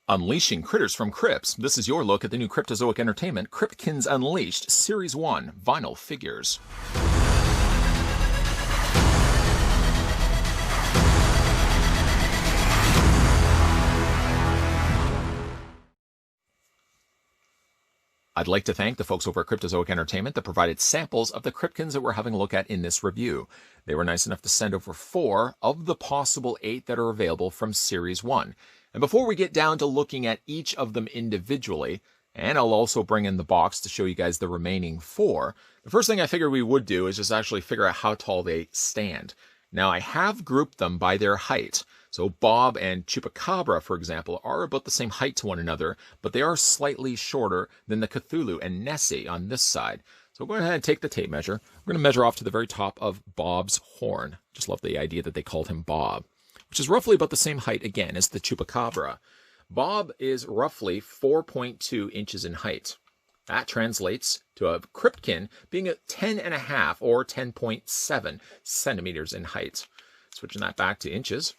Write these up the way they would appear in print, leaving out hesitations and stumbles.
Unleashing critters from crypts. This is your look at the new Cryptozoic entertainment, Cryptkins Unleashed, Series 1, Vinyl Figures. I'd like to thank the folks over at Cryptozoic Entertainment that provided samples of the Cryptkins that we're having a look at in this review. They were nice enough to send over 4 of the possible 8 that are available from Series 1. And before we get down to looking at each of them individually, and I'll also bring in the box to show you guys the remaining 4, the first thing I figured we would do is just actually figure out how tall they stand. Now, I have grouped them by their height. So Bob and Chupacabra, for example, are about the same height to one another, but they are slightly shorter than the Cthulhu and Nessie on this side. So go ahead and take the tape measure. We're going to measure off to the very top of Bob's horn. Just love the idea that they called him Bob, which is roughly about the same height, again, as the Chupacabra. Bob is roughly 4.2 inches in height. That translates to a Cryptkin being at 10.5 or 10.7 centimeters in height. Switching that back to inches.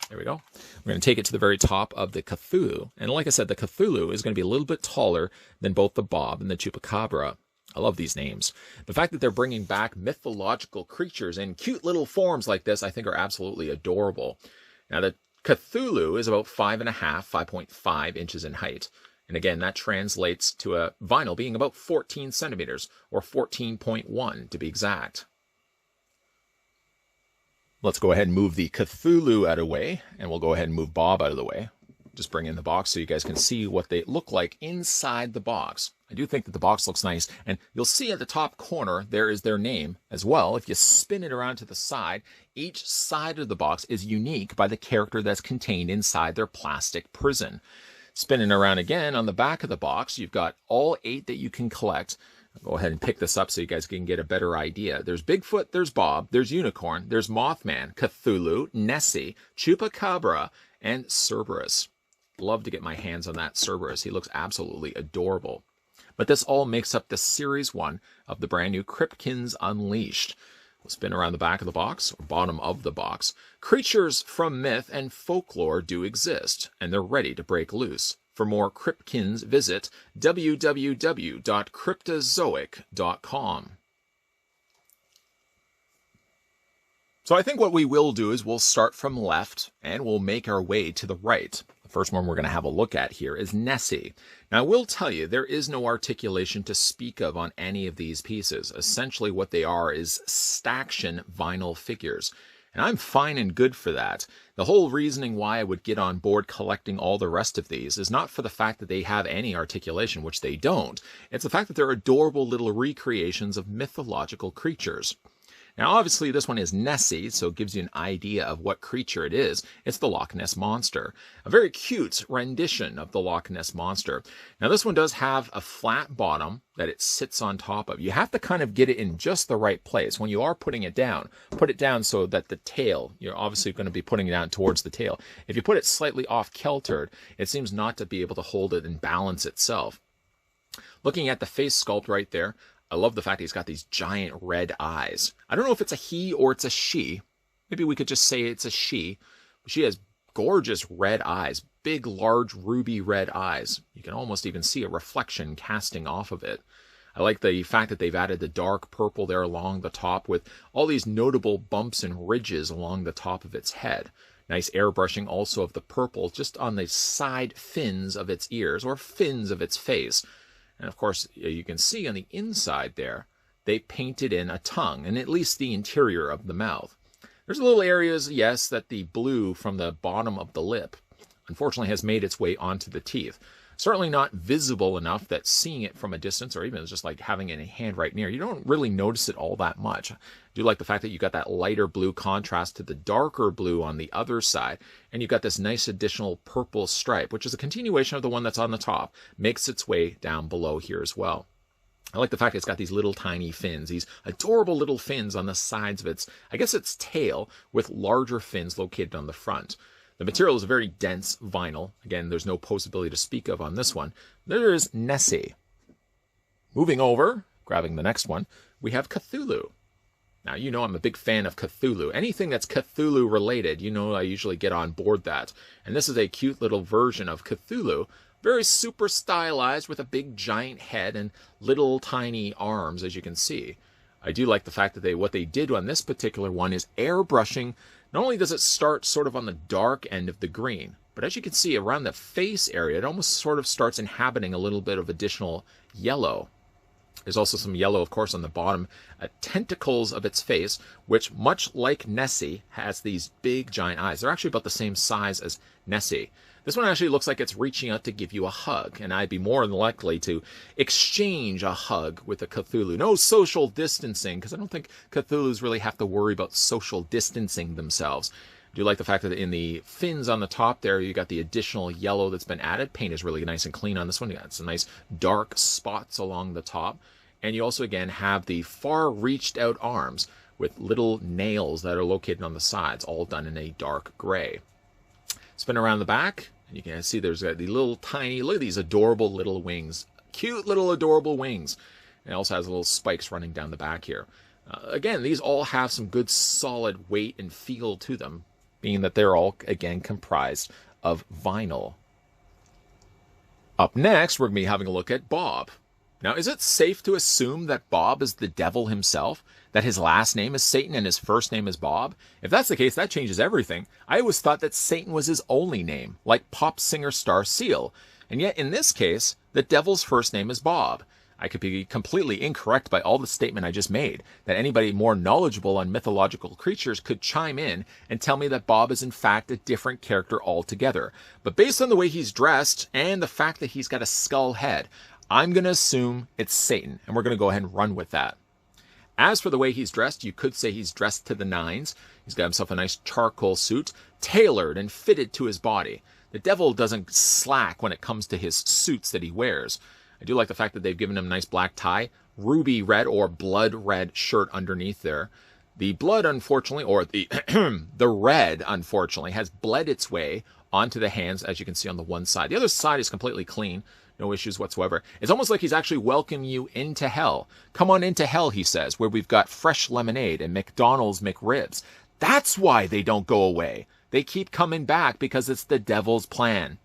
There we go. We're going to take it to the very top of the Cthulhu. And like I said, the Cthulhu is going to be a little bit taller than both the Bob and the Chupacabra. I love these names. The fact that they're bringing back mythological creatures in cute little forms like this, I think are absolutely adorable. Now, the Cthulhu is about 5.5 inches in height. And again, that translates to a vinyl being about 14 centimeters, or 14.1 to be exact. Let's go ahead and move the Cthulhu out of the way, and we'll go ahead and move Bob out of the way. Just bring in the box so you guys can see what they look like inside the box. I do think that the box looks nice, and you'll see at the top corner there is their name as well. If you spin it around to the side, each side of the box is unique by the character that's contained inside their plastic prison. Spinning around again on the back of the box, you've got all 8 that you can collect. I'll go ahead and pick this up so you guys can get a better idea. There's Bigfoot, there's Bob, there's Unicorn, there's Mothman, Cthulhu, Nessie, Chupacabra, and Cerberus. Love to get my hands on that Cerberus. He looks absolutely adorable. But this all makes up the Series 1 of the brand new Cryptkins Unleashed. We'll spin around the back of the box, or bottom of the box. Creatures from myth and folklore do exist, and they're ready to break loose. For more Cryptkins, visit www.cryptozoic.com. So I think what we will do is we'll start from left and we'll make our way to the right. The first one we're going to have a look at here is Nessie. Now I will tell you, there is no articulation to speak of on any of these pieces. Essentially what they are is staction vinyl figures. And I'm fine and good for that. The whole reasoning why I would get on board collecting all the rest of these is not for the fact that they have any articulation, which they don't. It's the fact that they're adorable little recreations of mythological creatures. Now, obviously, this one is Nessie, so it gives you an idea of what creature it is. It's the Loch Ness Monster. A very cute rendition of the Loch Ness Monster. Now, this one does have a flat bottom that it sits on top of. You have to kind of get it in just the right place. When you are putting it down, put it down so that the tail, you're obviously going to be putting it down towards the tail. If you put it slightly off-kiltered, it seems not to be able to hold it and balance itself. Looking at the face sculpt right there, I love the fact he's got these giant red eyes. I don't know if it's a he or it's a she. Maybe we could just say it's a she. She has gorgeous red eyes, big, large, ruby red eyes. You can almost even see a reflection casting off of it. I like the fact that they've added the dark purple there along the top with all these notable bumps and ridges along the top of its head. Nice airbrushing also of the purple just on the side fins of its ears or fins of its face. And of course, you can see on the inside there, they painted in a tongue, and at least the interior of the mouth. There's little areas, yes, that the blue from the bottom of the lip, unfortunately, has made its way onto the teeth. Certainly not visible enough that seeing it from a distance, or even just like having it in a hand right near, you don't really notice it all that much. I do like the fact that you got that lighter blue contrast to the darker blue on the other side, and you've got this nice additional purple stripe, which is a continuation of the one that's on the top, makes its way down below here as well. I like the fact it's got these little tiny fins, these adorable little fins on the sides of its, I guess its tail, with larger fins located on the front. The material is a very dense vinyl. Again, there's no posability to speak of on this one. There is Nessie. Moving over, grabbing the next one, we have Cthulhu. Now, you know I'm a big fan of Cthulhu. Anything that's Cthulhu related, you know I usually get on board that. And this is a cute little version of Cthulhu, very super stylized with a big giant head and little tiny arms, as you can see. I do like the fact that what they did on this particular one is airbrushing. Not only does it start sort of on the dark end of the green, but as you can see around the face area, it almost sort of starts inhabiting a little bit of additional yellow. There's also some yellow, of course, on the bottom tentacles of its face, which, much like Nessie, has these big giant eyes. They're actually about the same size as Nessie. This one actually looks like it's reaching out to give you a hug, and I'd be more than likely to exchange a hug with a Cthulhu. No social distancing, because I don't think Cthulhus really have to worry about social distancing themselves. I do like the fact that in the fins on the top there, you got the additional yellow that's been added. Paint is really nice and clean on this one. You got some nice dark spots along the top. And you also, again, have the far reached out arms with little nails that are located on the sides, all done in a dark gray. Spin around the back, and you can see there's the little tiny, look at these adorable little wings. Cute little adorable wings. And it also has little spikes running down the back here. Again, these all have some good solid weight and feel to them, being that they're all, again, comprised of vinyl. Up next, we're going to be having a look at Bob. Now, is it safe to assume that Bob is the devil himself? That his last name is Satan and his first name is Bob? If that's the case, that changes everything. I always thought that Satan was his only name, like pop singer Star Seal. And yet, in this case, the devil's first name is Bob. I could be completely incorrect by all the statement I just made, that anybody more knowledgeable on mythological creatures could chime in and tell me that Bob is in fact a different character altogether. But based on the way he's dressed and the fact that he's got a skull head, I'm going to assume it's Satan, and we're going to go ahead and run with that. As for the way he's dressed, you could say he's dressed to the nines. He's got himself a nice charcoal suit, tailored and fitted to his body. The devil doesn't slack when it comes to his suits that he wears. I do like the fact that they've given him a nice black tie, ruby red or blood red shirt underneath there. The blood, unfortunately, or the the red, unfortunately, has bled its way onto the hands, as you can see on the one side. The other side is completely clean. No issues whatsoever. It's almost like he's actually welcoming you into hell. Come on into hell, he says, where we've got fresh lemonade and McDonald's McRibs. That's why they don't go away. They keep coming back because it's the devil's plan.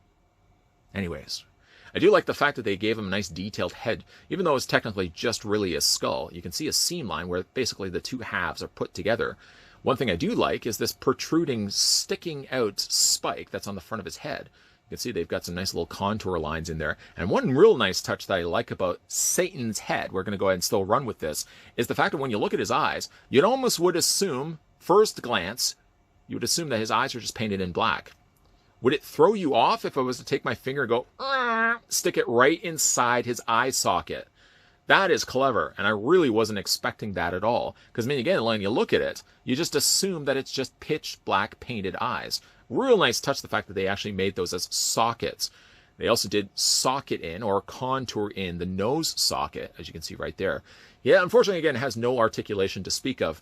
Anyways, I do like the fact that they gave him a nice detailed head, even though it's technically just really a skull. You can see a seam line where basically the two halves are put together. One thing I do like is this protruding, sticking out spike that's on the front of his head. You can see they've got some nice little contour lines in there. And one real nice touch that I like about Satan's head, we're going to go ahead and still run with this, is the fact that when you look at his eyes, you'd almost would assume, first glance, you would assume that his eyes are just painted in black. Would it throw you off if I was to take my finger and go, stick it right inside his eye socket? That is clever, and I really wasn't expecting that at all. Because, I mean, again, when you look at it, you just assume that it's just pitch black painted eyes. Real nice touch, the fact that they actually made those as sockets. They also did socket in, or contour in, the nose socket, as you can see right there. Yeah, unfortunately, again, it has no articulation to speak of.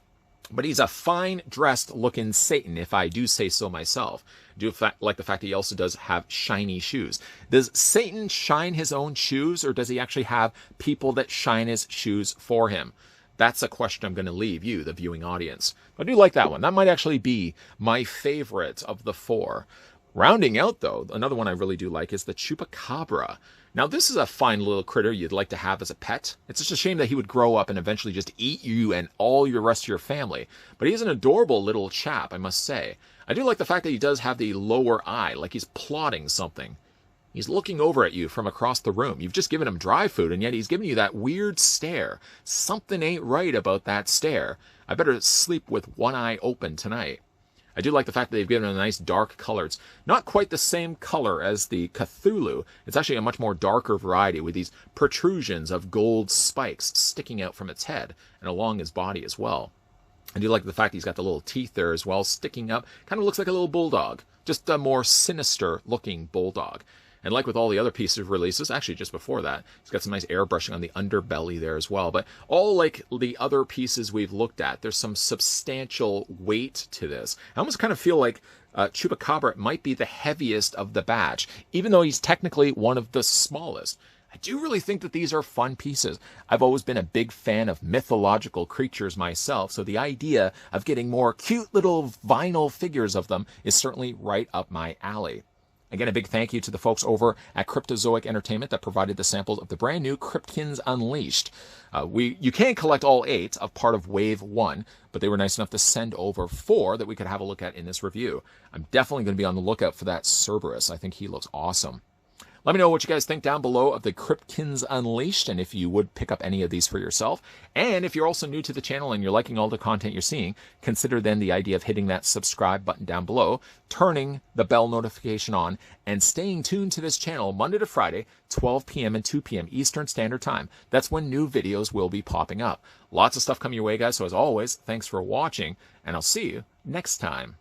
But he's a fine-dressed looking Satan, if I do say so myself. I do like the fact that he also does have shiny shoes. Does Satan shine his own shoes, or does he actually have people that shine his shoes for him? That's a question I'm going to leave you, the viewing audience. I do like that one. That might actually be my favorite of the four. Rounding out, though, another one I really do like is the Chupacabra. Now, this is a fine little critter you'd like to have as a pet. It's just a shame that he would grow up and eventually just eat you and all your rest of your family. But he's an adorable little chap, I must say. I do like the fact that he does have the lower eye, like he's plotting something. He's looking over at you from across the room. You've just given him dry food, and yet he's giving you that weird stare. Something ain't right about that stare. I better sleep with one eye open tonight. I do like the fact that they've given him a nice dark color. It's not quite the same color as the Cthulhu. It's actually a much more darker variety with these protrusions of gold spikes sticking out from its head and along his body as well. I do like the fact he's got the little teeth there as well, sticking up. Kind of looks like a little bulldog. Just a more sinister looking bulldog. And like with all the other pieces of releases, actually just before that, he's got some nice airbrushing on the underbelly there as well. But all like the other pieces we've looked at, there's some substantial weight to this. I almost kind of feel like Chupacabra might be the heaviest of the batch, even though he's technically one of the smallest. I do really think that these are fun pieces. I've always been a big fan of mythological creatures myself, so the idea of getting more cute little vinyl figures of them is certainly right up my alley. Again, a big thank you to the folks over at Cryptozoic Entertainment that provided the samples of the brand new Cryptkins Unleashed. You can collect all 8 of part of Wave 1, but they were nice enough to send over 4 that we could have a look at in this review. I'm definitely going to be on the lookout for that Cerberus. I think he looks awesome. Let me know what you guys think down below of the Cryptkins Unleashed, and if you would pick up any of these for yourself. And if you're also new to the channel and you're liking all the content you're seeing, consider then the idea of hitting that subscribe button down below, turning the bell notification on, and staying tuned to this channel Monday to Friday, 12 p.m. and 2 p.m. Eastern Standard Time. That's when new videos will be popping up. Lots of stuff coming your way, guys, so as always, thanks for watching, and I'll see you next time.